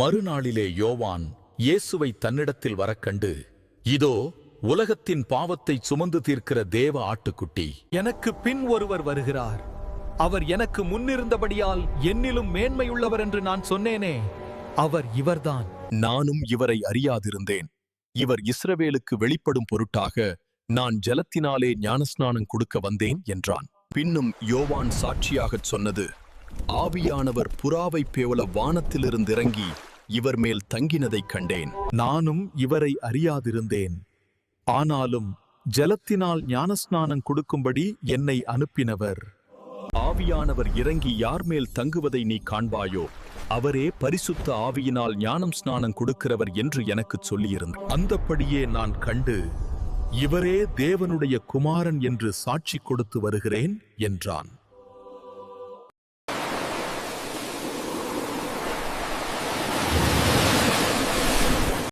மறுநாளிலே யோவான் இயேசுவை தன்னிடத்தில் வரக்கண்டு, இதோ உலகத்தின் பாவத்தை சுமந்து தீர்க்கிற தேவ ஆட்டுக்குட்டி. எனக்கு பின் ஒருவர் வருகிறார், அவர் எனக்கு முன்னிருந்தபடியால் என்னிலும் மேன்மையுள்ளவர் என்று நான் சொன்னேனே, அவர் இவர்தான். நானும் இவரை அறியாதிருந்தேன். இவர் இஸ்ரவேலுக்கு வெளிப்படும் பொருட்டாக நான் ஜலத்தினாலே ஞானஸ்நானம் கொடுக்க வந்தேன் என்றான். பின்னும் யோவான் சாட்சியாகச் சொன்னது, ஆவியானவர் புறாவைப் போல வானத்திலிருந்திறங்கி இவர் மேல் தங்கினதைக் கண்டேன். நானும் இவரை அறியாதிருந்தேன். ஆனாலும் ஜலத்தினால் ஞானஸ்நானம் கொடுக்கும்படி என்னை அனுப்பினவர். ஆவியானவர் இறங்கி யார் மேல் தங்குவதை நீ காண்பாயோ, அவரே பரிசுத்த ஆவியினால் ஞானம் ஸ்நானம் கொடுக்கிறவர் என்று எனக்குச் சொல்லியிருந்தார். அந்தப்படியே நான் கண்டு, இவரே தேவனுடைய குமாரன் என்று சாட்சி கொடுத்து வருகிறேன் என்றான்.